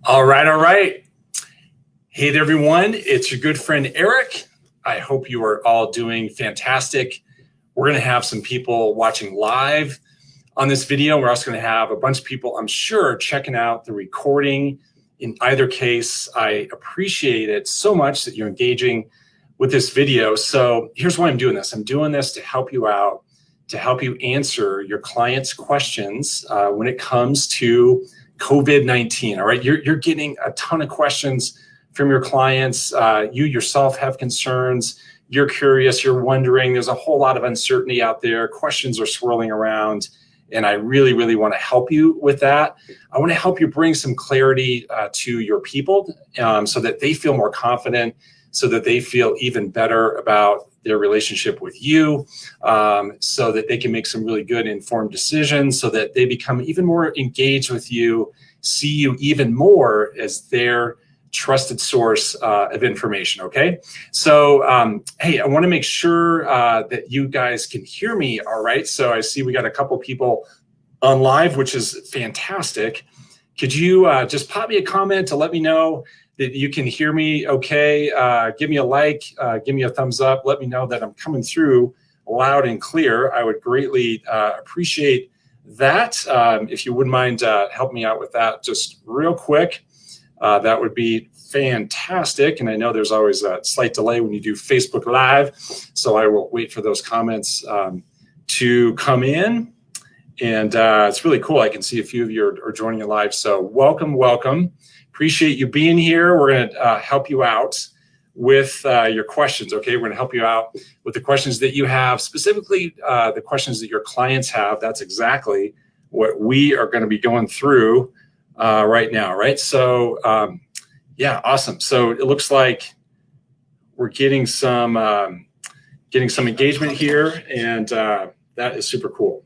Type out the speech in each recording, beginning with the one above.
All right, all right. Hey there, everyone. It's your good friend, Eric. I hope you are all doing fantastic. We're going to have some people watching live on this video. We're also going to have a bunch of people, I'm sure, checking out the recording. In either case, I appreciate it so much that you're engaging with this video. So here's why I'm doing this. I'm doing this to help you out, to help you answer your clients' questions when it comes to COVID-19, all right? You're getting a ton of questions from your clients. You yourself have concerns. You're curious, you're wondering. There's a whole lot of uncertainty out there. Questions are swirling around, and I really, really want to help you with that. I want to help you bring some clarity to your people so that they feel more confident, so that they feel even better about their relationship with you, so that they can make some really good informed decisions, so that they become even more engaged with you, see you even more as their trusted source of information, okay? So, hey, I wanna make sure that you guys can hear me all right. So I see we got a couple people on live, which is fantastic. Could you just pop me a comment to let me know that you can hear me okay? Give me a like, give me a thumbs up, let me know that I'm coming through loud and clear. I would greatly appreciate that. If you wouldn't mind helping me out with that just real quick, that would be fantastic. And I know there's always a slight delay when you do Facebook Live, so I will wait for those comments to come in. And it's really cool. I can see a few of you are joining it live. So welcome, welcome. Appreciate you being here. We're going to help you out with your questions, okay? We're going to help you out with the questions that you have, specifically the questions that your clients have. That's exactly what we are going to be going through right now, right? So yeah, awesome. So it looks like we're getting some engagement here, and that is super cool.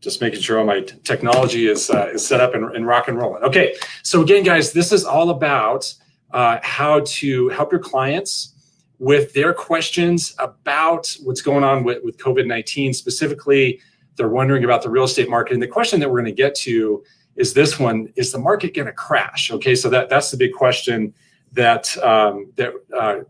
Just making sure all my technology is set up and rock and rolling. Okay, so again, guys, this is all about how to help your clients with their questions about what's going on with COVID-19. Specifically, they're wondering about the real estate market. And the question that we're going to get to is this one: is the market going to crash? Okay, so that's the big question that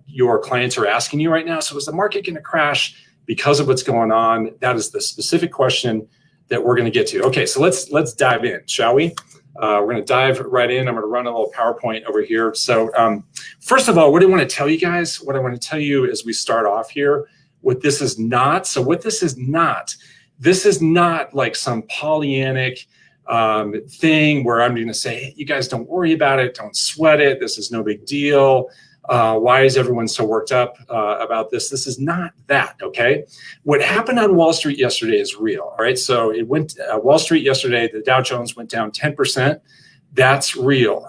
your clients are asking you right now. So is the market going to crash because of what's going on? That is the specific question that we're going to get to. Okay, so let's dive in, shall we? We're going to dive right in. I'm going to run a little PowerPoint over here. So first of all, what I want to tell you guys, what I want to tell you as we start off here, what this is not. So what this is not like some Pollyannic thing where I'm going to say, hey, you guys don't worry about it, don't sweat it, this is no big deal. Why is everyone so worked up about this? This is not that, okay? What happened on Wall Street yesterday is real, all right? So it went, Wall Street yesterday, the Dow Jones went down 10%. That's real.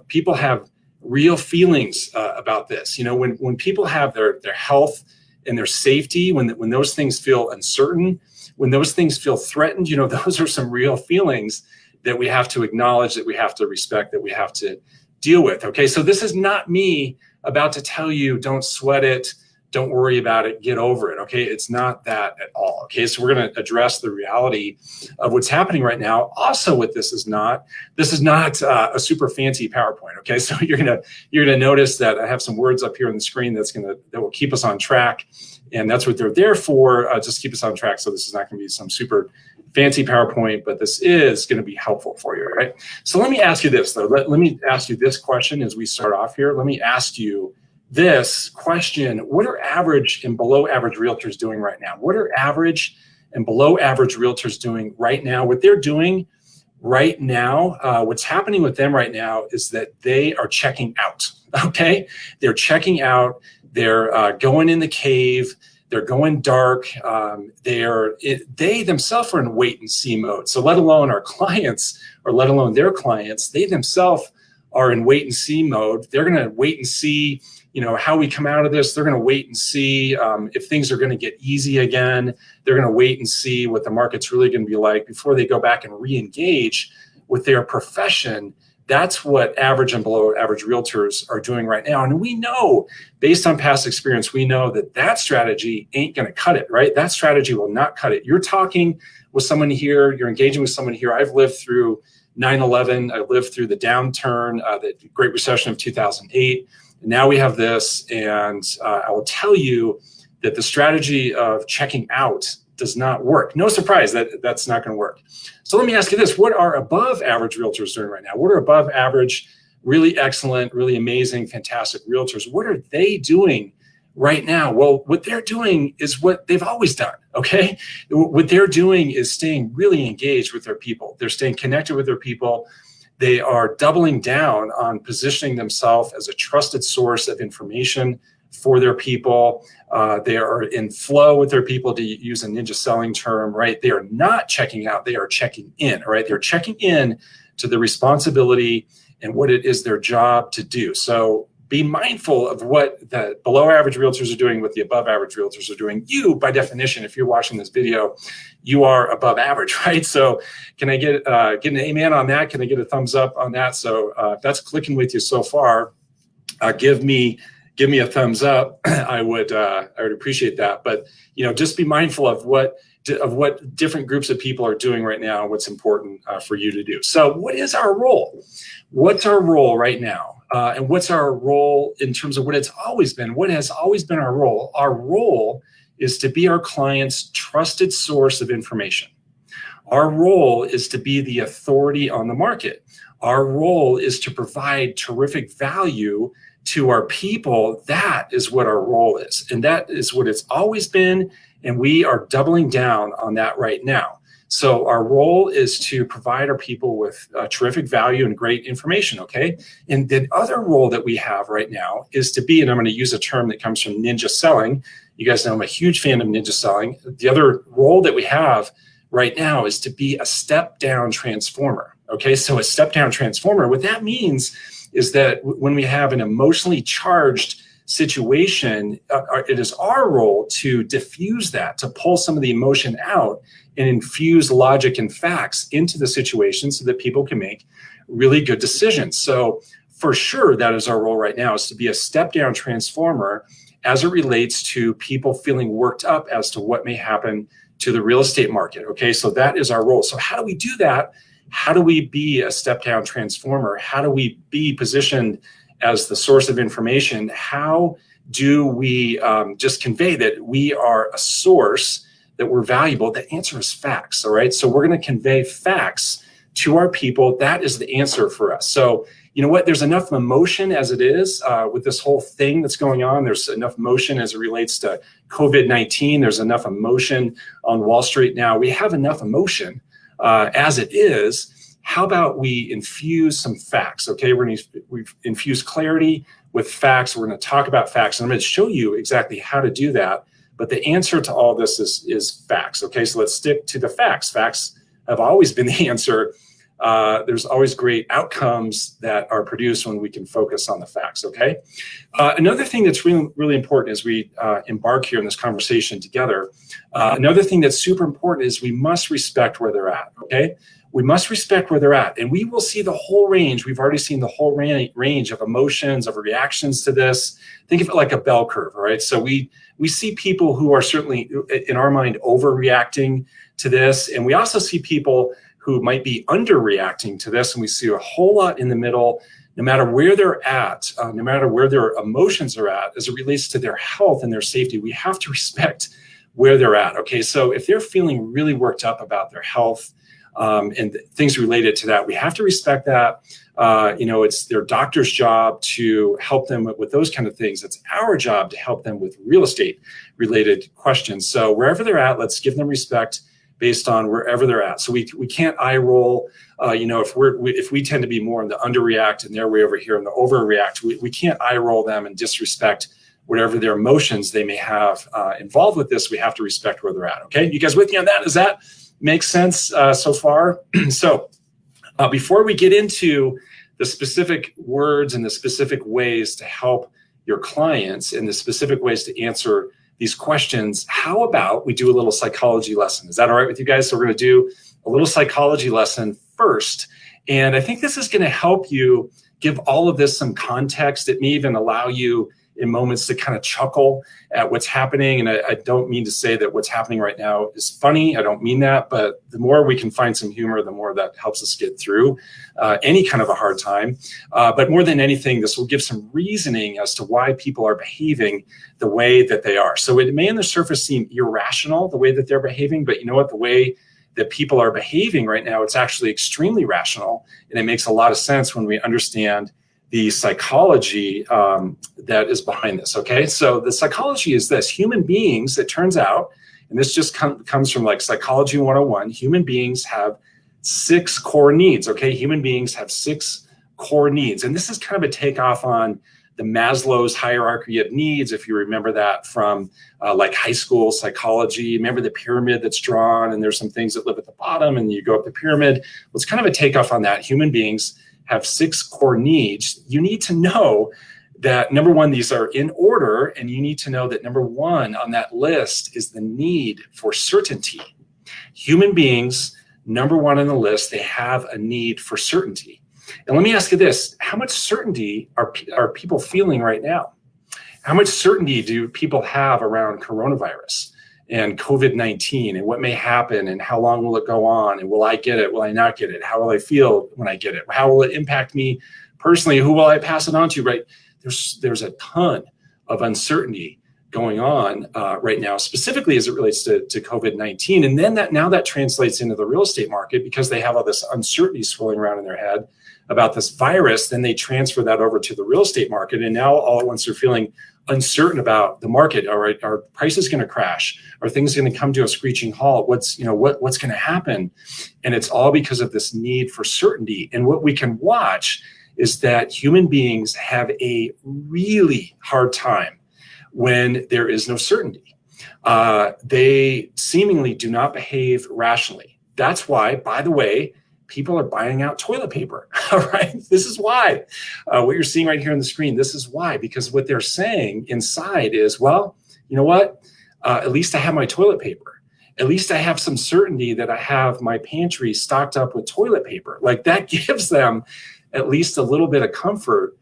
People have real feelings about this. You know, when people have their health and their safety, when those things feel uncertain, when those things feel threatened, you know, those are some real feelings that we have to acknowledge, that we have to respect, that we have to deal with, okay? So this is not me about to tell you, don't sweat it, don't worry about it, get over it, okay? It's not that at all, okay? So we're gonna address the reality of what's happening right now. Also, what this is not a super fancy PowerPoint, okay? So you're gonna notice that I have some words up here on the screen that will keep us on track, and that's what they're there for, just keep us on track. So this is not gonna be some super fancy PowerPoint, but this is going to be helpful for you, right? So let me ask you this, though. Let me ask you this question as we start off here. Let me ask you this question. What are average and below average realtors doing right now? What are average and below average realtors doing right now? What they're doing right now, what's happening with them right now is that they are checking out, okay? They're checking out. They're going in the cave. They're going dark. They themselves are in wait and see mode. So let alone our clients, or let alone their clients, they themselves are in wait and see mode. They're going to wait and see, you know, how we come out of this. They're going to wait and see if things are going to get easy again. They're going to wait and see what the market's really going to be like before they go back and re-engage with their profession. That's what average and below average realtors are doing right now. And we know, based on past experience, we know that strategy ain't going to cut it, right? That strategy will not cut it. You're talking with someone here, you're engaging with someone here. I've lived through 9/11. I lived through the downturn, the Great Recession of 2008. And now we have this, and I will tell you that the strategy of checking out does not work. No surprise that that's not going to work. So let me ask you this: what are above average realtors doing right now? What are above average, really excellent, really amazing, fantastic realtors? What are they doing right now? Well, what they're doing is what they've always done, okay? What they're doing is staying really engaged with their people. They're staying connected with their people. They are doubling down on positioning themselves as a trusted source of information for their people. They are in flow with their people, to use a ninja selling term, right? They are not checking out, they are checking in, right? They're checking in to the responsibility and what it is their job to do. So be mindful of what the below average realtors are doing, what the above average realtors are doing. You, by definition, if you're watching this video, you are above average, right? So can I get an amen on that? Can I get a thumbs up on that? So if that's clicking with you so far, give me a thumbs up. I would appreciate that. But just be mindful of what different groups of people are doing right now, what's important for you to do. So what is our role? What's our role right now? And what's our role in terms of what it's always been? What has always been our role? Our role is to be our client's trusted source of information. Our role is to be the authority on the market. Our role is to provide terrific value to our people. That is what our role is. And that is what it's always been. And we are doubling down on that right now. So our role is to provide our people with terrific value and great information, okay? And the other role that we have right now is to be, and I'm going to use a term that comes from ninja selling. You guys know I'm a huge fan of ninja selling. The other role that we have right now is to be a step-down transformer, okay? So a step-down transformer, what that means is that when we have an emotionally charged situation, it is our role to diffuse that, to pull some of the emotion out and infuse logic and facts into the situation so that people can make really good decisions. So for sure, that is our role right now, is to be a step-down transformer as it relates to people feeling worked up as to what may happen to the real estate market, okay? So that is our role. So how do we do that? How do we be a step-down transformer? How do we be positioned as the source of information? How do we just convey that we are a source, that we're valuable? The answer is facts, all right? So we're going to convey facts to our people. That is the answer for us. So you know what? There's enough emotion as it is with this whole thing that's going on. There's enough emotion as it relates to COVID-19. There's enough emotion on Wall Street now. We have enough emotion as it is. How about we infuse some facts, okay? We've infused clarity with facts. We're going to talk about facts, and I'm going to show you exactly how to do that. But the answer to all this is facts, okay? So let's stick to the facts. Facts have always been the answer. There's always great outcomes that are produced when we can focus on the facts, okay? Another thing that's really, really important as we embark here in this conversation together, another thing that's super important is we must respect where they're at, okay? We must respect where they're at, and we will see the whole range. We've already seen the whole range of emotions, of reactions to this. Think of it like a bell curve, all right? So we see people who are certainly, in our mind, overreacting to this, and we also see people who might be underreacting to this, and we see a whole lot in the middle. No matter where they're at, no matter where their emotions are at, as it relates to their health and their safety, we have to respect where they're at, okay? So if they're feeling really worked up about their health, and things related to that, we have to respect that. It's their doctor's job to help them with those kind of things. It's our job to help them with real estate related questions. So wherever they're at, let's give them respect based on wherever they're at. So we can't eye roll. If we tend to be more in the underreact and they're way over here in the overreact, we can't eye roll them and disrespect whatever their emotions they may have involved with this. We have to respect where they're at. Okay, you guys with me on that? Does that make sense so far? So before we get into the specific words and the specific ways to help your clients and the specific ways to answer these questions, how about we do a little psychology lesson? Is that all right with you guys? So we're going to do a little psychology lesson first. And I think this is going to help you give all of this some context. It may even allow you, in moments to kind of chuckle at what's happening. And I don't mean to say that what's happening right now is funny. I don't mean that, but the more we can find some humor, the more that helps us get through any kind of a hard time. But more than anything, this will give some reasoning as to why people are behaving the way that they are. So it may on the surface seem irrational, the way that they're behaving, but you know what, the way that people are behaving right now, it's actually extremely rational. And it makes a lot of sense when we understand the psychology that is behind this, okay? So the psychology is this: human beings, it turns out, and this just comes from like Psychology 101, human beings have 6 core needs, okay? Human beings have 6 core needs. And this is kind of a takeoff on the Maslow's hierarchy of needs, if you remember that from like high school psychology. Remember the pyramid that's drawn, and there's some things that live at the bottom, and you go up the pyramid. Well, it's kind of a takeoff on that. Human beings have 6 core needs. You need to know that, number one, these are in order, and you need to know that number 1 on that list is the need for certainty. Human beings, number 1 on the list, they have a need for certainty. And let me ask you this: how much certainty are people feeling right now? How much certainty do people have around coronavirus and COVID-19 and what may happen and how long will it go on, and will I get it, will I not get it, how will I feel when I get it, how will it impact me personally, who will I pass it on to, right? There's a ton of uncertainty going on right now, specifically as it relates to COVID-19. And then now that translates into the real estate market, because they have all this uncertainty swirling around in their head about this virus. Then they transfer that over to the real estate market. And now all at once they're feeling uncertain about the market. All right, are prices going to crash? Are things going to come to a screeching halt? What's going to happen? And it's all because of this need for certainty. And what we can watch is that human beings have a really hard time when there is no certainty. They seemingly do not behave rationally. That's why, by the way, people are buying out toilet paper. All right, this is why. What you're seeing right here on the screen, this is why, because what they're saying inside is, well, you know what? At least I have my toilet paper. At least I have some certainty that I have my pantry stocked up with toilet paper. Like, that gives them at least a little bit of comfort,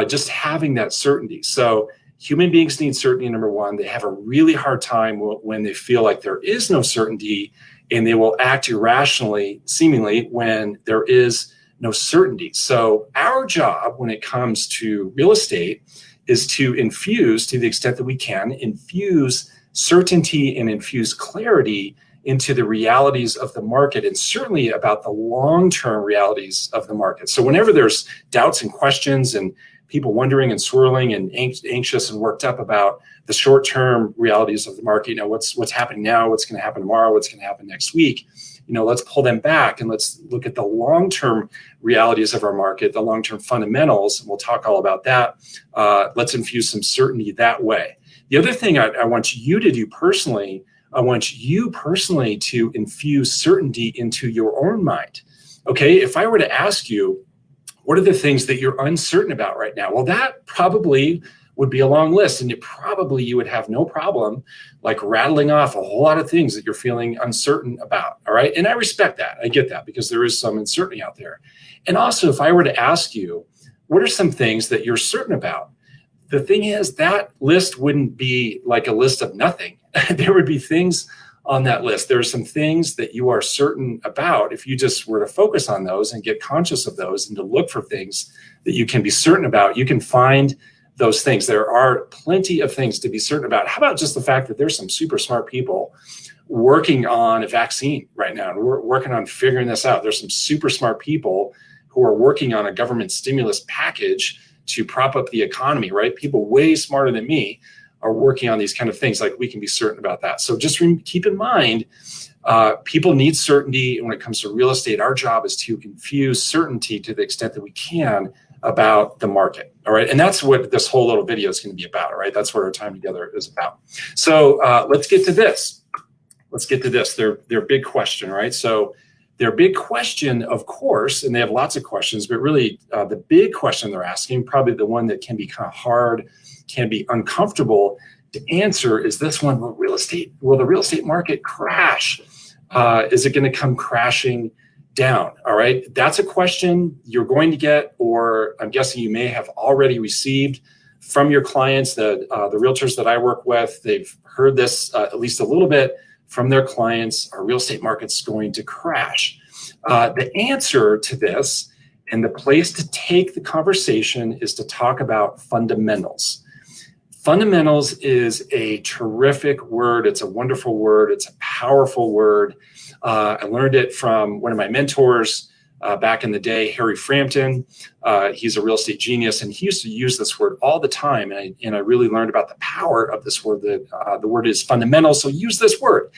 just having that certainty. So human beings need certainty, number 1. They have a really hard time when they feel like there is no certainty, and they will act irrationally, seemingly, when there is no certainty. So our job when it comes to real estate is to infuse, to the extent that we can, infuse certainty and infuse clarity into the realities of the market, and certainly about the long-term realities of the market. So whenever there's doubts and questions and people wondering and swirling and anxious and worked up about the short-term realities of the market, you know, what's happening now, what's going to happen tomorrow, what's going to happen next week, you know, let's pull them back and let's look at the long-term realities of our market, the long-term fundamentals, and we'll talk all about that. Let's infuse some certainty that way. The other thing I want you to do personally, I want you personally to infuse certainty into your own mind. Okay, if I were to ask you, what are the things that you're uncertain about right now? Well, that probably would be a long list, and you would have no problem like rattling off a whole lot of things that you're feeling uncertain about. All right, and I respect that. I get that, because there is some uncertainty out there. And also, if I were to ask you, what are some things that you're certain about? The thing is, that list wouldn't be like a list of nothing. There would be things on that list. There are some things that you are certain about. If you just were to focus on those and get conscious of those and to look for things that you can be certain about, you can find those things. There are plenty of things to be certain about. How about just the fact that there's some super smart people working on a vaccine right now, and we're working on figuring this out. There's some super smart people who are working on a government stimulus package to prop up the economy, right? People way smarter than me are working on these kind of things. Like, we can be certain about that. So just keep in mind, people need certainty. And when it comes to real estate, our job is to infuse certainty to the extent that we can about the market. All right. And that's what this whole little video is going to be about. All right. That's what our time together is about. So let's get to this. Their big question, right? So their big question, of course, and they have lots of questions, but really the big question they're asking, probably the one that can be kind of hard, can be uncomfortable to answer, is this one: will the real estate market crash? Is it going to come crashing down? All right, that's a question you're going to get, or I'm guessing you may have already received from your clients, the realtors that I work with, they've heard this at least a little bit from their clients. Our real estate market's going to crash. The answer to this and the place to take the conversation is to talk about fundamentals. Fundamentals is a terrific word. It's a wonderful word. It's a powerful word. I learned it from one of my mentors back in the day, Harry Frampton. He's a real estate genius, and he used to use this word all the time. And I really learned about the power of this word. That the word is fundamental. So use this word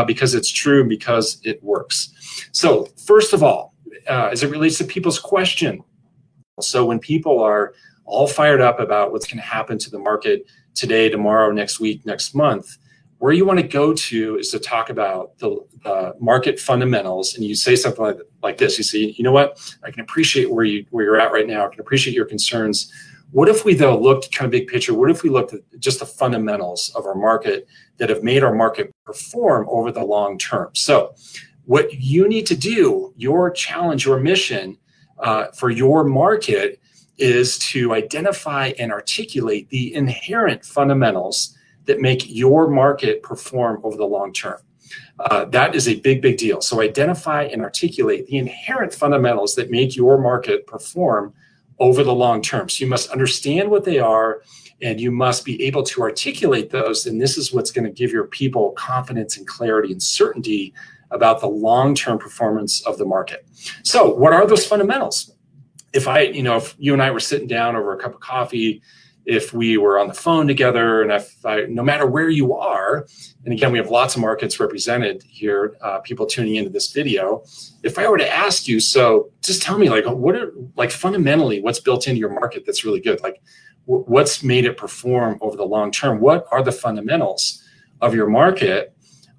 because it's true and because it works. So first of all, as it relates to people's question, so when people are all fired up about what's going to happen to the market today, tomorrow, next week, next month, where you want to go to is to talk about the market fundamentals. And you say something like this. You say, you know what, I can appreciate where you're at right now. I can appreciate your concerns. What if we, though, looked kind of big picture? What if we looked at just the fundamentals of our market that have made our market perform over the long term? So what you need to do, your challenge, your mission for your market is to identify and articulate the inherent fundamentals that make your market perform over the long term. That is a big, big deal. So identify and articulate the inherent fundamentals that make your market perform over the long term. So you must understand what they are, and you must be able to articulate those. And this is what's going to give your people confidence and clarity and certainty about the long-term performance of the market. So what are those fundamentals? If you and I were sitting down over a cup of coffee, if we were on the phone together, and no matter where you are, and again, we have lots of markets represented here, people tuning into this video. If I were to ask you, so just tell me, fundamentally, what's built into your market that's really good? Like, what's made it perform over the long term? What are the fundamentals of your market?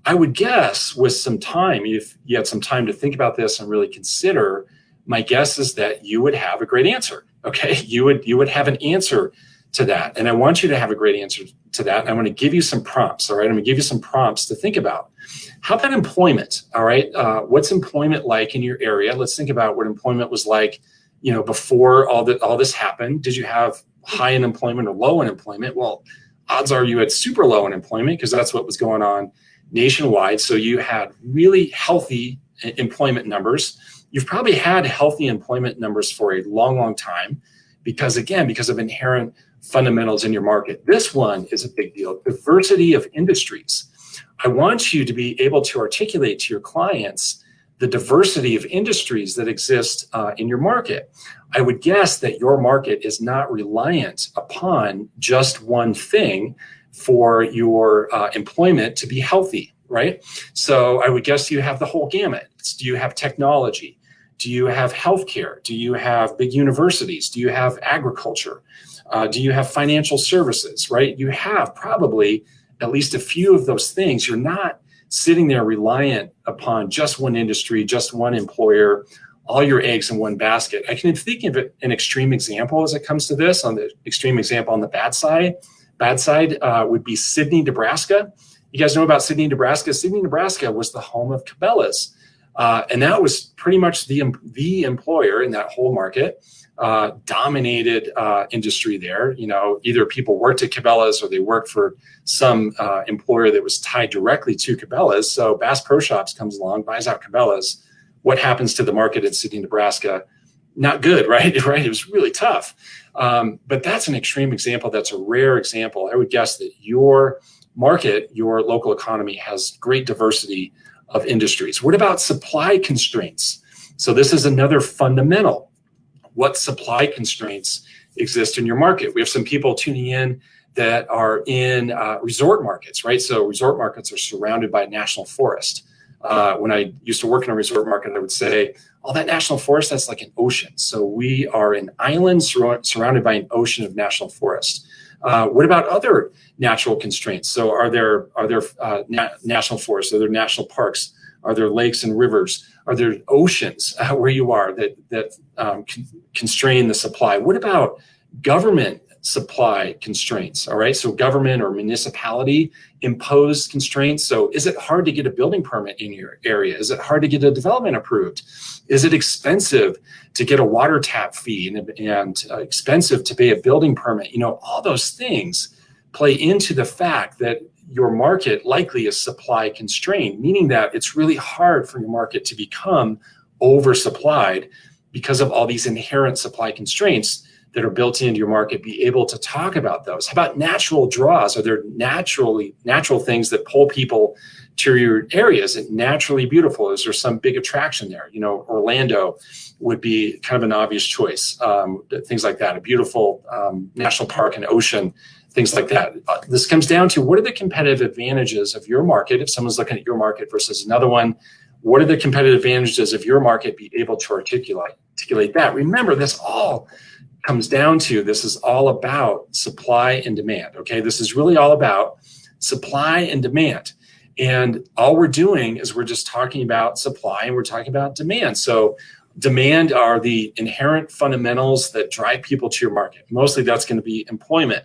I would guess with some time, if you had some time to think about this and really consider, my guess is that you would have a great answer. Okay, you would have an answer to that, and I want you to have a great answer to that. And I'm going to give you some prompts. All right, I'm going to give you some prompts to think about. How about employment? All right, what's employment like in your area? Let's think about what employment was like, before all this happened. Did you have high unemployment or low unemployment? Well, odds are you had super low unemployment because that's what was going on nationwide. So you had really healthy employment numbers. You've probably had healthy employment numbers for a long, long time because of inherent fundamentals in your market. This one is a big deal. Diversity of industries. I want you to be able to articulate to your clients the diversity of industries that exist in your market. I would guess that your market is not reliant upon just one thing for your employment to be healthy, right? So I would guess you have the whole gamut. Do you have technology? Do you have healthcare? Do you have big universities? Do you have agriculture? Do you have financial services, right? You have probably at least a few of those things. You're not sitting there reliant upon just one industry, just one employer, all your eggs in one basket. I can think of an extreme example as it comes to this. On the extreme example on the bad side would be Sydney, Nebraska. You guys know about Sydney, Nebraska? Sydney, Nebraska was the home of Cabela's. And that was pretty much the employer in that whole market, dominated industry there. Either people worked at Cabela's or they worked for some employer that was tied directly to Cabela's. So Bass Pro Shops comes along, buys out Cabela's. What happens to the market in Sydney, Nebraska? Not good, right? Right? It was really tough. But that's an extreme example. That's a rare example. I would guess that your market, your local economy has great diversity of industries. What about supply constraints? So this is another fundamental. What supply constraints exist in your market? We have some people tuning in that are in resort markets, right? So resort markets are surrounded by national forest. When I used to work in a resort market, I would say, oh, that national forest, that's like an ocean. So we are an island surrounded by an ocean of national forest. What about other natural constraints? So are there national forests? Are there national parks? Are there lakes and rivers? Are there oceans where you are that constrain the supply? What about government supply constraints. All right, so government or municipality imposed constraints. So is it hard to get a building permit in your area? Is it hard to get a development approved? Is it expensive to get a water tap fee and expensive to pay a building permit? You know, all those things play into the fact that your market likely is supply constrained, meaning that it's really hard for your market to become oversupplied because of all these inherent supply constraints that are built into your market. Be able to talk about those. How about natural draws? Are there natural things that pull people to your areas and naturally beautiful? Is there some big attraction there? You know, Orlando would be kind of an obvious choice. Things like that, a beautiful national park and ocean, things like that. This comes down to, what are the competitive advantages of your market? If someone's looking at your market versus another one, what are the competitive advantages of your market? Be able to articulate that. Remember, this all comes down to, this is all about supply and demand. Okay, this is really all about supply and demand. And all we're doing is we're just talking about supply and we're talking about demand. So demand are the inherent fundamentals that drive people to your market. Mostly that's going to be employment,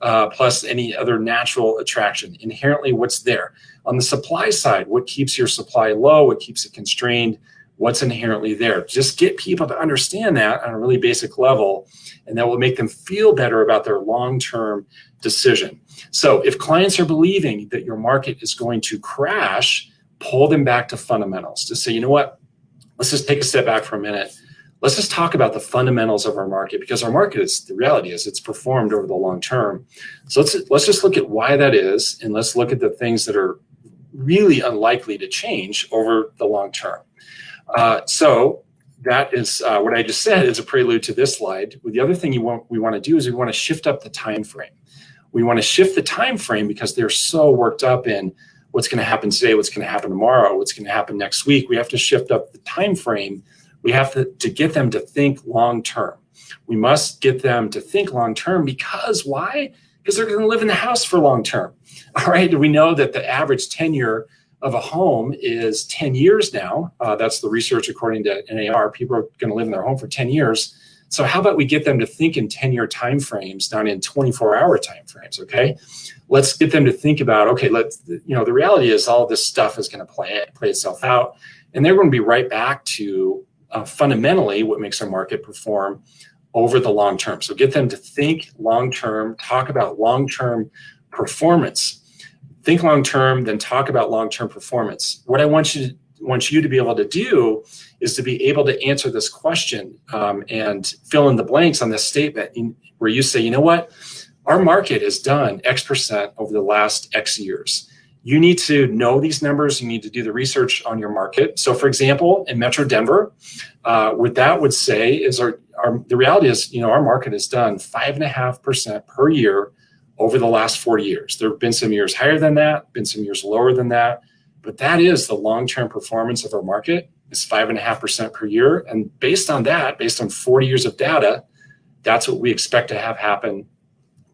plus any other natural attraction. Inherently, what's there? On the supply side, what keeps your supply low? What keeps it constrained? What's inherently there? Just get people to understand that on a really basic level, and that will make them feel better about their long-term decision. So if clients are believing that your market is going to crash, pull them back to fundamentals to say, you know what, let's just take a step back for a minute. Let's just talk about the fundamentals of our market, because our market is, the reality is, it's performed over the long term. So let's just look at why that is, and let's look at the things that are really unlikely to change over the long term. So that is what I just said is a prelude to this slide. The other thing we want to do is we want to shift up the time frame. We want to shift the time frame because they're so worked up in what's going to happen today, what's going to happen tomorrow, what's going to happen next week. We have to shift up the time frame. We have to get them to think long term. We must get them to think long term, because why? Because they're going to live in the house for long term. All right. We know that the average tenure of a home is 10 years now. That's the research according to NAR. People are going to live in their home for 10 years. So how about we get them to think in 10-year timeframes, not in 24-hour timeframes, okay? Let's get them to think about, okay, the reality is all this stuff is going to play itself out, and they're going to be right back to fundamentally what makes our market perform over the long term. So get them to think long-term, talk about long-term performance. Think long-term, then talk about long-term performance. What I want you to be able to do is to be able to answer this question and fill in the blanks on this statement where you say, you know what, our market has done X% over the last X years. You need to know these numbers. You need to do the research on your market. So for example, in Metro Denver, what that would say is the reality is, our market has done 5.5% per year over the last 40 years. There have been some years higher than that, been some years lower than that, but that is the long-term performance of our market, is 5.5% per year. And based on that, based on 40 years of data, that's what we expect to have happen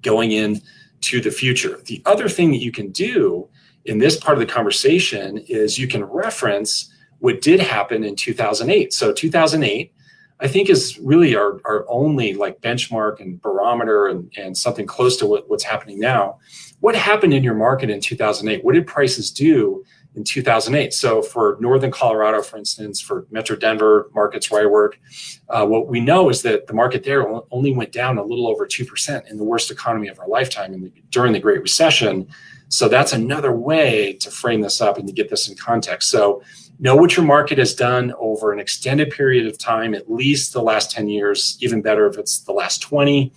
going into the future. The other thing that you can do in this part of the conversation is you can reference what did happen in 2008. So 2008, I think, is really our only benchmark and barometer and something close to what's happening now. What happened in your market in 2008? What did prices do in 2008? So for Northern Colorado, for instance, for Metro Denver markets where I work, what we know is that the market there only went down a little over 2% in the worst economy of our lifetime during the Great Recession. So that's another way to frame this up and to get this in context. So know what your market has done over an extended period of time, at least the last 10 years, even better if it's the last 20.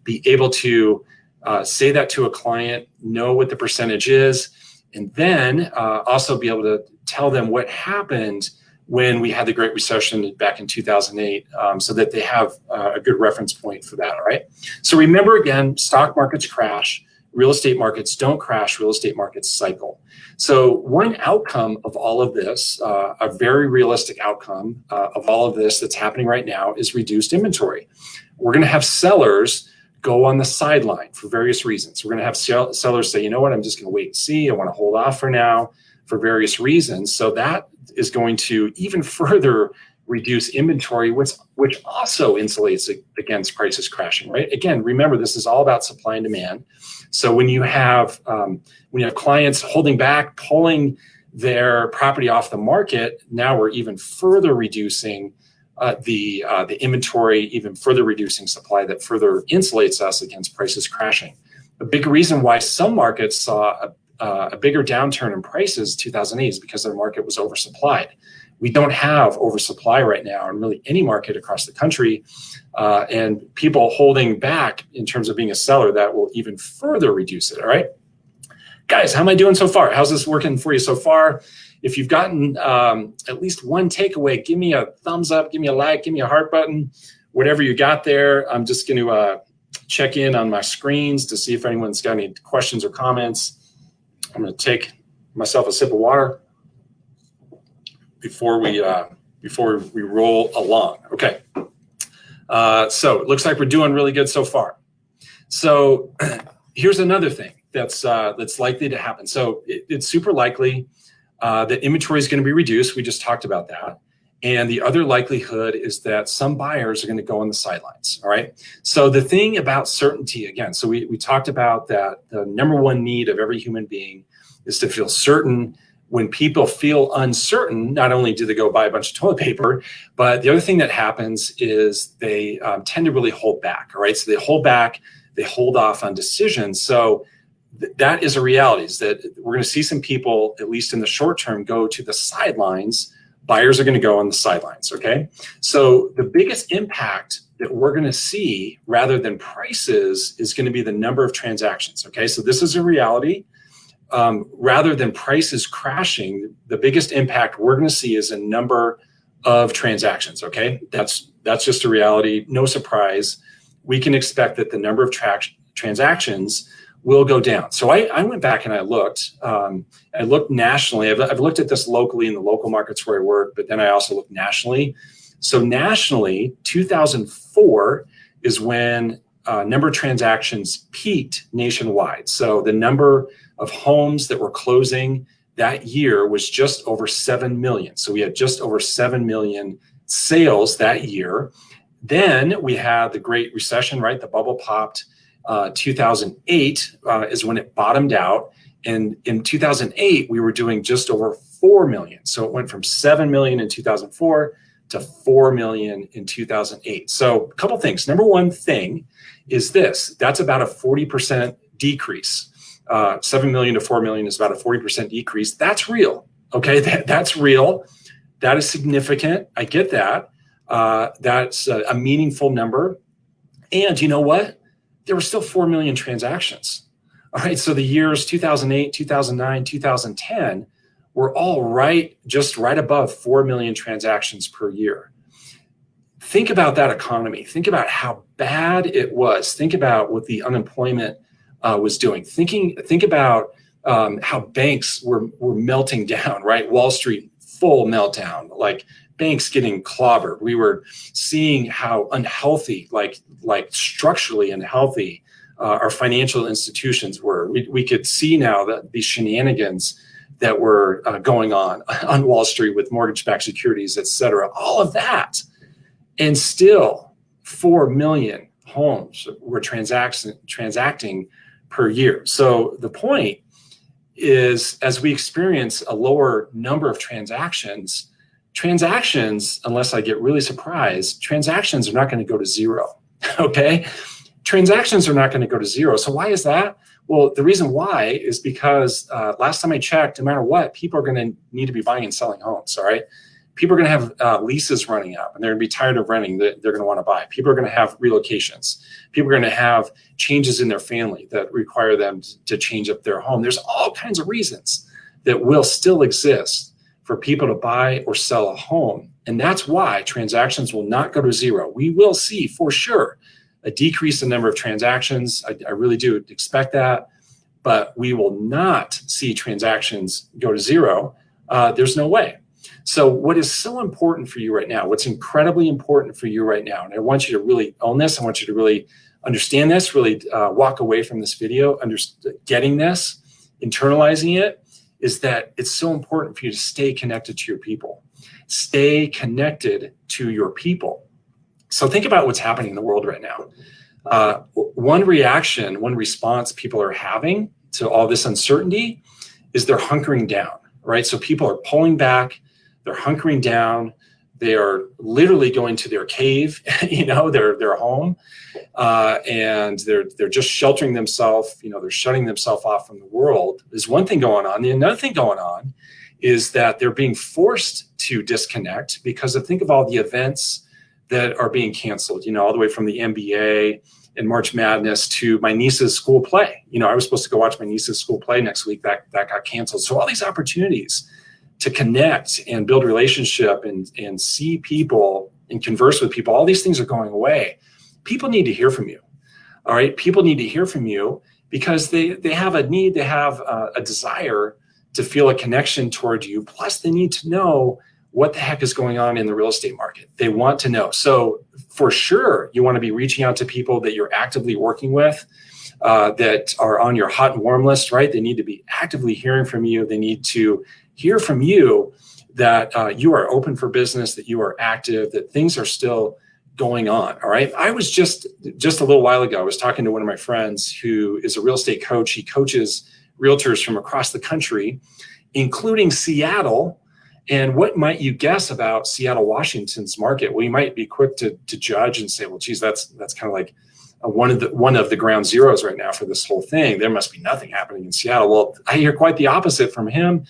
Be able to say that to a client, know what the percentage is, and then also be able to tell them what happened when we had the Great Recession back in 2008, so that they have a good reference point for that, all right? So remember, again, stock markets crash, real estate markets don't crash, real estate markets cycle. So one outcome of all of this, a very realistic outcome of all of this that's happening right now, is reduced inventory. We're going to have sellers go on the sideline for various reasons. We're going to have sellers say, you know what, I'm just going to wait and see. I want to hold off for now for various reasons. So that is going to even further reduce inventory, which also insulates against prices crashing, right? Again, remember, this is all about supply and demand. So when you have clients holding back, pulling their property off the market, now we're even further reducing the inventory, even further reducing supply that further insulates us against prices crashing. A big reason why some markets saw a bigger downturn in prices 2008 is because their market was oversupplied. We don't have oversupply right now in really any market across the country, and people holding back in terms of being a seller, that will even further reduce it. All right, guys, how am I doing so far? How's this working for you so far? If you've gotten at least one takeaway, give me a thumbs up, give me a like, give me a heart button, whatever you got there. I'm just going to check in on my screens to see if anyone's got any questions or comments. I'm going to take myself a sip of water before we roll along. Okay. So it looks like we're doing really good so far. So here's another thing that's likely to happen. So it's super likely that inventory is going to be reduced. We just talked about that. And the other likelihood is that some buyers are going to go on the sidelines. All right. So the thing about certainty, again, so we talked about that the number one need of every human being is to feel certain. When people feel uncertain, not only do they go buy a bunch of toilet paper, but the other thing that happens is they tend to really hold back. All right. So they hold back, they hold off on decisions. So that is a reality, is that we're going to see some people, at least in the short term, go to the sidelines. Buyers are going to go on the sidelines. Okay. So the biggest impact that we're going to see rather than prices is going to be the number of transactions. Okay. So this is a reality. Rather than prices crashing, the biggest impact we're going to see is a number of transactions. Okay, that's just a reality. No surprise. We can expect that the number of transactions will go down. So I went back and I looked nationally. I've looked at this locally in the local markets where I work, but then I also looked nationally. So nationally, 2004 is when number of transactions peaked nationwide. So the number of homes that were closing that year was just over 7 million. So we had just over 7 million sales that year. Then we had the Great Recession, right? The bubble popped. 2008 is when it bottomed out. And in 2008, we were doing just over 4 million. So it went from 7 million in 2004 to 4 million in 2008. So a couple things. Number one thing is this. That's about a 40% decrease. 7 million to 4 million is about a 40% decrease. That's real. Okay, that's real. That is significant. I get that. That's a meaningful number. And you know what? There were still 4 million transactions. All right, so the years 2008, 2009, 2010 were all just right above 4 million transactions per year. Think about that economy. Think about how bad it was. Think about what the unemployment was doing. Think about how banks were melting down, right? Wall Street, full meltdown, like banks getting clobbered. We were seeing how unhealthy, like structurally unhealthy, our financial institutions were. We could see now that these shenanigans that were going on Wall Street with mortgage-backed securities, et cetera, all of that. And still 4 million homes were transacting per year. So the point is, as we experience a lower number of transactions, unless I get really surprised, transactions are not going to go to zero. Okay? Transactions are not going to go to zero. So why is that? Well, the reason why is because last time I checked, no matter what, people are going to need to be buying and selling homes. All right. People are going to have leases running up, and they're going to be tired of renting. They're going to want to buy. People are going to have relocations. People are going to have changes in their family that require them to change up their home. There's all kinds of reasons that will still exist for people to buy or sell a home. And that's why transactions will not go to zero. We will see for sure a decrease in number of transactions. I really do expect that, but we will not see transactions go to zero. There's no way. So what is so important for you right now, what's incredibly important for you right now, and I want you to really own this, I want you to really understand this, really walk away from this video, getting this, internalizing it, is that it's so important for you to stay connected to your people. Stay connected to your people. So think about what's happening in the world right now. One response people are having to all this uncertainty is they're hunkering down, right? So people are pulling back, they're hunkering down, they are literally going to their cave, their home, and they're just sheltering themselves, they're shutting themselves off from the world. There's one thing going on. The another thing going on is that they're being forced to disconnect because think of all the events that are being canceled, all the way from the NBA and March Madness to my niece's school play. I was supposed to go watch my niece's school play next week. That got canceled. So all these opportunities to connect and build relationship and see people and converse with people, all these things are going away. People need to hear from you. All right. People need to hear from you because they have a need, they have a desire to feel a connection toward you. Plus they need to know what the heck is going on in the real estate market. They want to know. So for sure, you want to be reaching out to people that you're actively working with, that are on your hot and warm list, right? They need to be actively hearing from you. They need to hear from you that you are open for business, that you are active, that things are still going on. All right. I was just a little while ago, I was talking to one of my friends who is a real estate coach. He coaches realtors from across the country, including Seattle. And what might you guess about Seattle, Washington's market? Well, you might be quick to judge and say, well, geez, that's kind of like one of the ground zeros right now for this whole thing. There must be nothing happening in Seattle. Well, I hear quite the opposite from him.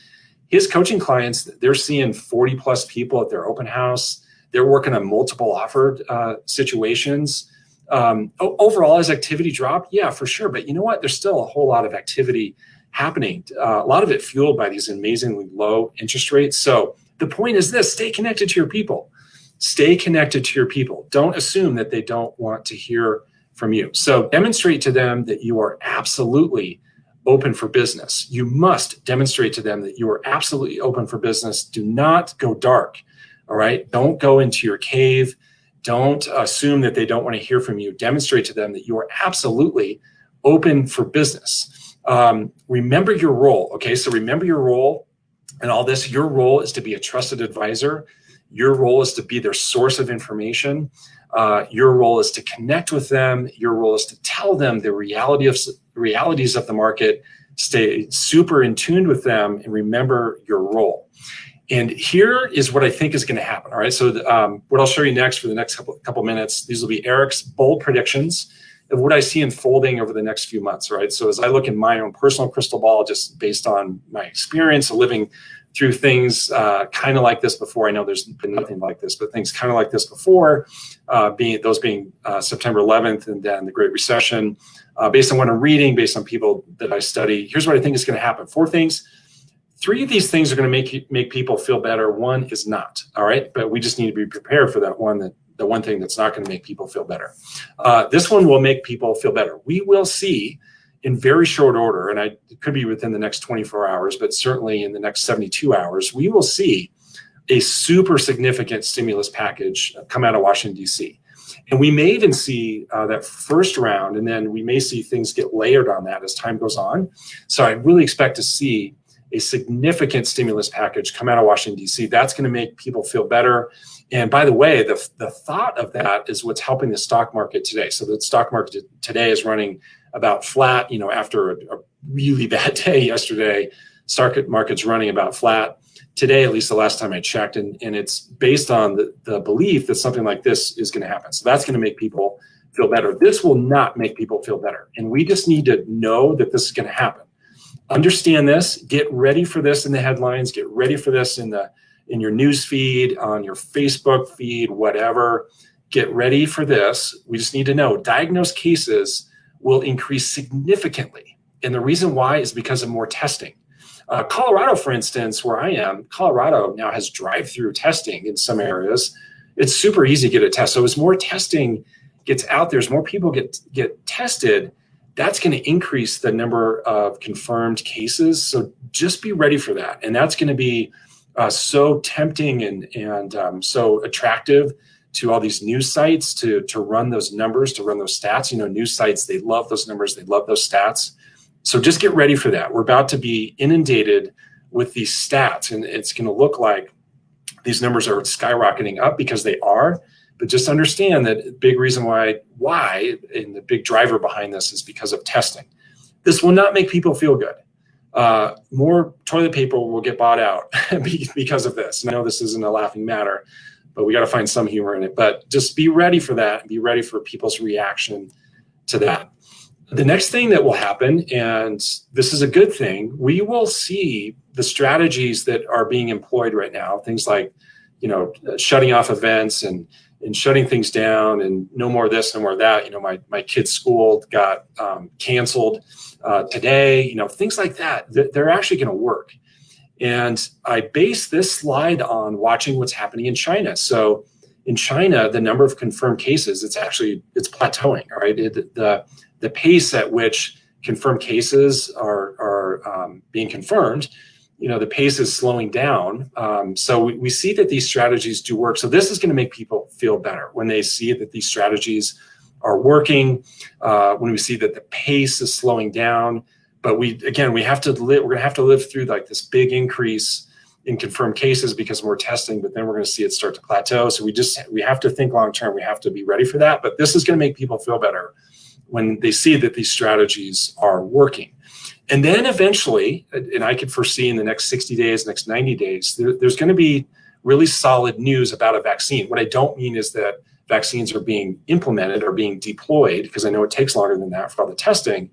His coaching clients, they're seeing 40 plus people at their open house. They're working on multiple offer situations. Overall, has activity dropped? Yeah, for sure. But you know what? There's still a whole lot of activity happening. A lot of it fueled by these amazingly low interest rates. So the point is this: stay connected to your people. Stay connected to your people. Don't assume that they don't want to hear from you. So demonstrate to them that you are absolutely open for business. You must demonstrate to them that you are absolutely open for business. Do not go dark. All right. Don't go into your cave. Don't assume that they don't want to hear from you. Demonstrate to them that you are absolutely open for business. Remember your role. Okay. So remember your role in all this. Your role is to be a trusted advisor. Your role is to be their source of information. Your role is to connect with them. Your role is to tell them the realities of the market. Stay super in tune with them and remember your role. And here is what I think is going to happen. All right. So what I'll show you next for the next couple minutes, these will be Eric's bold predictions of what I see unfolding over the next few months. Right. So as I look in my own personal crystal ball, just based on my experience of living through things kind of like this before. I know there's been nothing like this, but things kind of like this before, being September 11th and then the Great Recession. Based on what I'm reading, based on people that I study, here's what I think is going to happen. 4 things. 3 of these things are going to make people feel better. 1 is not. All right, but we just need to be prepared for that one. The one thing that's not going to make people feel better. This one will make people feel better. We will see in very short order, and it could be within the next 24 hours, but certainly in the next 72 hours, we will see a super significant stimulus package come out of Washington, D.C. And we may even see that first round, and then we may see things get layered on that as time goes on. So I really expect to see a significant stimulus package come out of Washington, D.C. That's going to make people feel better. And by the way, the thought of that is what's helping the stock market today. So the stock market today is running about flat, after a really bad day yesterday. Stock market's running about flat today, at least the last time I checked. And it's based on the belief that something like this is going to happen. So that's going to make people feel better. This will not make people feel better. And we just need to know that this is going to happen. Understand this, get ready for this in the headlines, get ready for this in your news feed, on your Facebook feed, whatever. Get ready for this. We just need to know diagnosed cases will increase significantly. And the reason why is because of more testing. Colorado, for instance, where I am, Colorado now has drive-through testing in some areas. It's super easy to get a test. So as more testing gets out there, as more people get tested, that's going to increase the number of confirmed cases. So just be ready for that. And that's going to be so tempting and so attractive to all these news sites to run those numbers, to run those stats. News sites, they love those numbers. They love those stats. So just get ready for that. We're about to be inundated with these stats, and it's going to look like these numbers are skyrocketing up because they are, but just understand that a big reason why, and the big driver behind this is because of testing. This will not make people feel good. More toilet paper will get bought out because of this. And I know this isn't a laughing matter, but we got to find some humor in it. But just be ready for that. Be ready for people's reaction to that. The next thing that will happen, and this is a good thing, we will see the strategies that are being employed right now, things like, shutting off events and shutting things down and no more this, no more that. My kid's school got canceled today, things like that, they're actually going to work. And I base this slide on watching what's happening in China. So in China, the number of confirmed cases, it's plateauing, all right? The pace at which confirmed cases are being confirmed, the pace is slowing down. So we see that these strategies do work. So this is going to make people feel better when they see that these strategies are working, when we see that the pace is slowing down. But we're going to have to live through like this big increase in confirmed cases because we're testing, but then we're going to see it start to plateau. So we have to think long term. We have to be ready for that. But this is going to make people feel better when they see that these strategies are working. And then eventually, and I could foresee in the next 60 days, next 90 days, there's going to be really solid news about a vaccine. What I don't mean is that vaccines are being implemented or being deployed, because I know it takes longer than that for all the testing,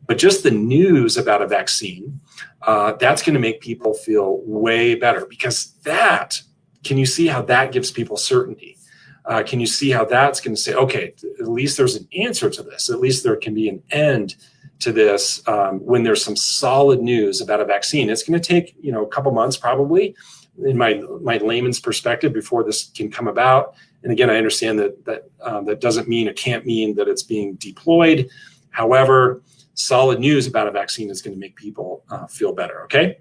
but just the news about a vaccine, that's going to make people feel way better, because can you see how that gives people certainty? Can you see how that's going to say, okay, at least there's an answer to this. At least there can be an end to this when there's some solid news about a vaccine. It's going to take, a couple months probably, in my layman's perspective, before this can come about. And again, I understand that doesn't mean, it can't mean that it's being deployed. However, solid news about a vaccine is going to make people feel better, okay?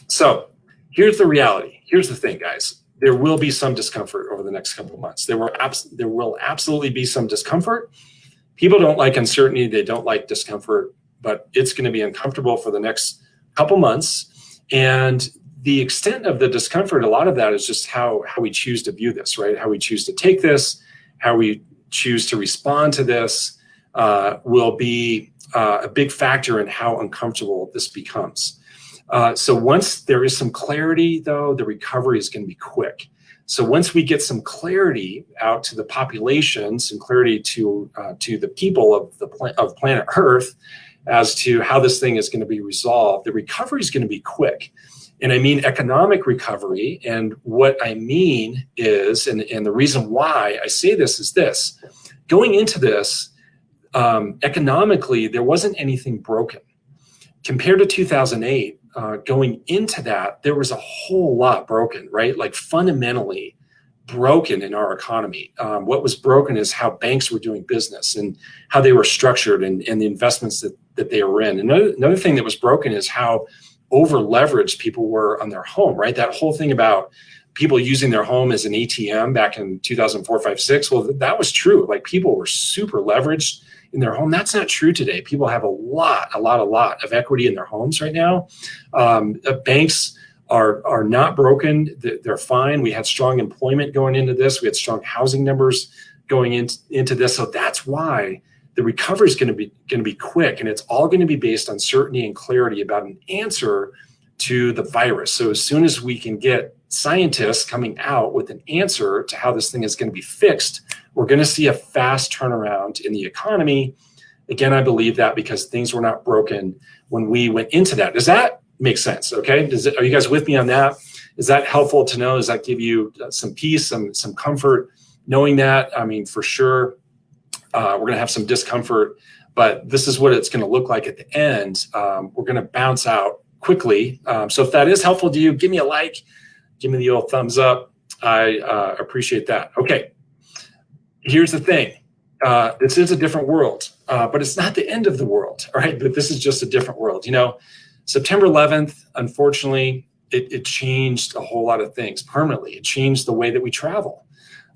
So here's the reality. Here's the thing, guys. There will be some discomfort over the next couple of months. There will absolutely be some discomfort. People don't like uncertainty. They don't like discomfort, but it's going to be uncomfortable for the next couple months. And the extent of the discomfort, a lot of that is just how we choose to view this, right? How we choose to take this, how we choose to respond to this will be a big factor in how uncomfortable this becomes. So once there is some clarity, though, the recovery is going to be quick. So once we get some clarity out to the population, some clarity to the people of planet Earth as to how this thing is going to be resolved, the recovery is going to be quick. And I mean economic recovery. And what I mean is, and the reason why I say this is this: going into this, economically, there wasn't anything broken. Compared to 2008, going into that, there was a whole lot broken, right? Like fundamentally broken in our economy. What was broken is how banks were doing business and how they were structured and the investments that they were in. Another thing that was broken is how over leveraged people were on their home, right? That whole thing about people using their home as an ATM back in 2004, 5, 6, well, that was true. Like people were super leveraged in their home. That's not true today. People have a lot of equity in their homes right now. Banks are not broken. They're fine. We had strong employment going into this. We had strong housing numbers going into this. So that's why the recovery is going to be quick, and it's all going to be based on certainty and clarity about an answer to the virus. So as soon as we can get scientists coming out with an answer to how this thing is going to be fixed, we're going to see a fast turnaround in the economy. Again, I believe that because things were not broken when we went into that. Does that make sense? Okay. Are you guys with me on that? Is that helpful to know? Does that give you some peace, some comfort knowing that? I mean, for sure, we're going to have some discomfort, but this is what it's going to look like at the end. We're going to bounce out quickly. So if that is helpful to you, give me a like, give me the old thumbs up. I appreciate that. Okay. Here's the thing. This is a different world, but it's not the end of the world, all right? But this is just a different world. September 11th, unfortunately, it changed a whole lot of things permanently. It changed the way that we travel.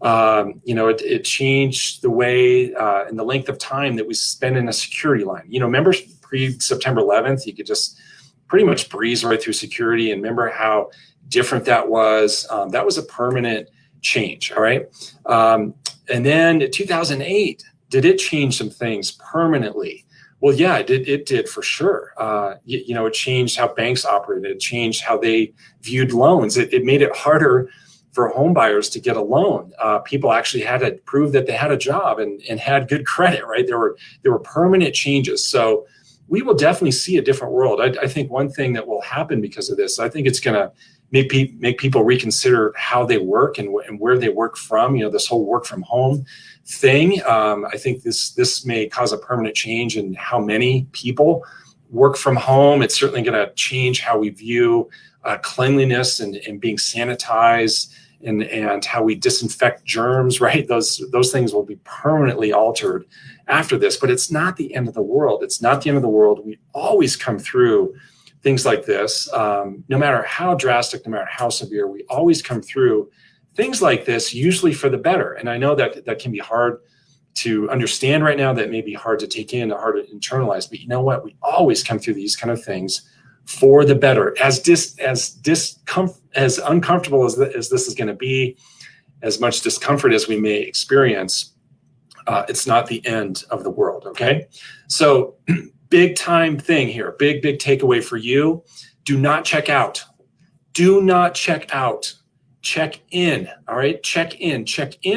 It changed the way and the length of time that we spend in a security line. Remember pre-September 11th, you could just pretty much breeze right through security. And remember how different that was. That was a permanent change, all right? And then 2008, did it change some things permanently? Well, yeah, it did for sure. You know, it changed how banks operated. It changed how they viewed loans. It made it harder for home buyers to get a loan. People actually had to prove that they had a job and had good credit, right? There were permanent changes. So we will definitely see a different world. I think one thing that will happen because of this, I think it's going to make people reconsider how they work and where they work from. You know, this whole work from home thing. I think this may cause a permanent change in how many people work from home. It's certainly going to change how we view cleanliness and being sanitized and how we disinfect germs, right? Those things will be permanently altered after this, but it's not the end of the world. It's not the end of the world. We always come through things like this, no matter how drastic, no matter how severe, we always come through things like this, usually for the better. And I know that can be hard to understand right now, that may be hard to take in, hard to internalize, but you know what? We always come through these kind of things for the better. As uncomfortable as this is going to be, as much discomfort as we may experience, it's not the end of the world, okay? So big time thing here, big takeaway for you. Do not check out. Do not check out. Check in, all right? Check in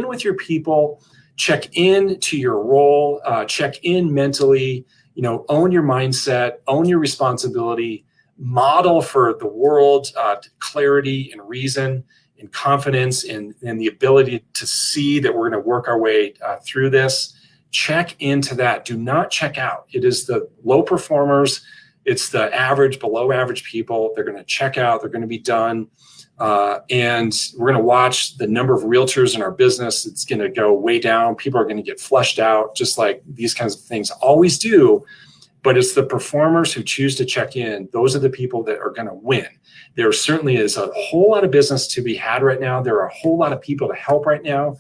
with your people, check in to your role, check in mentally, you know, own your mindset, own your responsibility, model for the world clarity and reason and confidence and the ability to see that we're going to work our way through this. Check into that. Do not check out. It is the low performers. It's the average, below average people. They're going to check out. They're going to be done. And we're going to watch the number of realtors in our business. It's going to go way down. People are going to get flushed out, just like these kinds of things always do. But it's the performers who choose to check in. Those are the people that are going to win. There certainly is a whole lot of business to be had right now. There are a whole lot of people to help right now.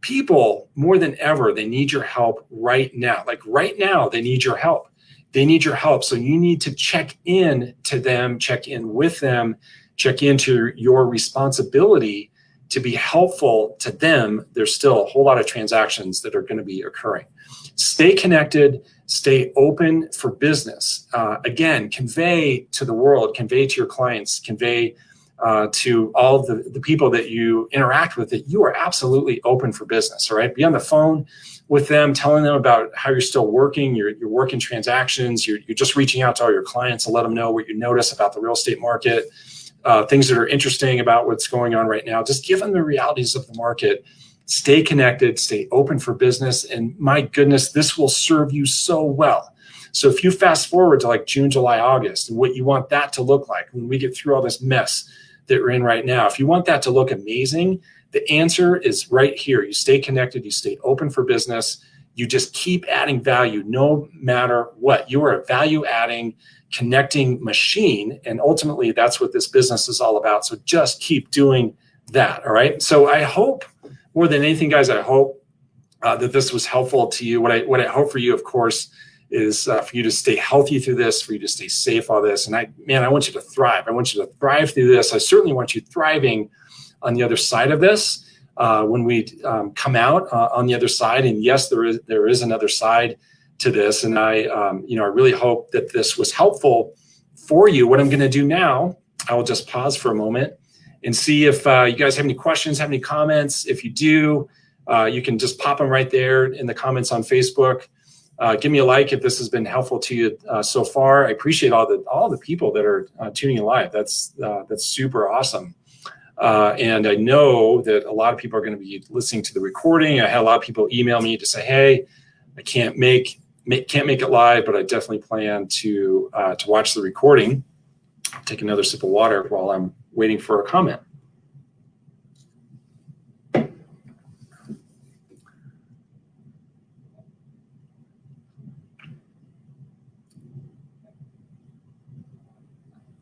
People, more than ever, they need your help right now. Like right now, they need your help. They need your help. So you need to check in to them, check in with them, check into your responsibility to be helpful to them. There's still a whole lot of transactions that are going to be occurring. Stay connected, stay open for business. Again, convey to the world, convey to your clients, convey to all the people that you interact with that you are absolutely open for business, all right? Be on the phone with them, telling them about how you're still working, you're working transactions, you're just reaching out to all your clients to let them know what you notice about the real estate market, things that are interesting about what's going on right now. Just give them the realities of the market. Stay connected, stay open for business, and my goodness, this will serve you so well. So if you fast forward to like June, July, August, and what you want that to look like when we get through all this mess that we're in right now, if you want that to look amazing, the answer is right here. You stay connected, you stay open for business, you just keep adding value no matter what. You are a value-adding, connecting machine, and ultimately that's what this business is all about. So just keep doing that, all right? So I hope, more than anything, guys, I hope that this was helpful to you. What I hope for you, of course, is for you to stay healthy through this, for you to stay safe all this. And I want you to thrive. I want you to thrive through this. I certainly want you thriving on the other side of this when we come out on the other side. And yes, there is another side to this. And I really hope that this was helpful for you. What I'm going to do now, I will just pause for a moment and see if you guys have any questions, have any comments. If you do, you can just pop them right there in the comments on Facebook. Give me a like if this has been helpful to you so far. I appreciate all the people that are tuning in live. That's super awesome. And I know that a lot of people are going to be listening to the recording. I had a lot of people email me to say, "Hey, I can't make it live, but I definitely plan to watch the recording." Take another sip of water while I'm waiting for a comment.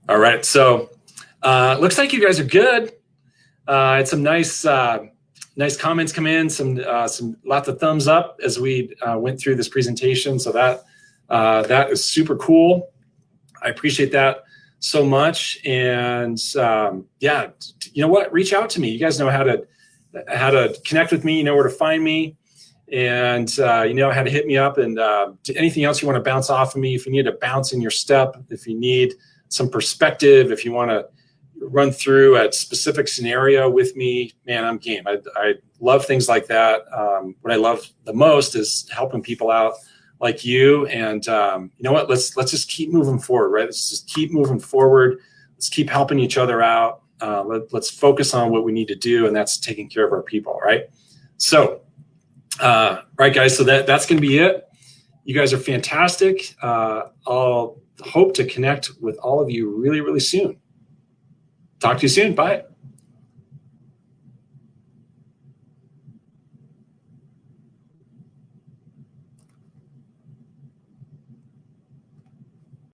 All right, so looks like you guys are good. Had some nice comments come in, some lots of thumbs up as we went through this presentation. So that is super cool. I appreciate that. so much. And yeah, you know what? Reach out to me. You guys know how to connect with me. You know where to find me. And you know how to hit me up. And anything else you want to bounce off of me, if you need a bounce in your step, if you need some perspective, if you want to run through a specific scenario with me, man, I'm game. I love things like that. What I love the most is helping people out like you. And you know what? Let's just keep moving forward, right? Let's just keep moving forward. Let's keep helping each other out. Let's focus on what we need to do, and that's taking care of our people, right? So, right, guys. So that's going to be it. You guys are fantastic. I'll hope to connect with all of you really, really soon. Talk to you soon. Bye.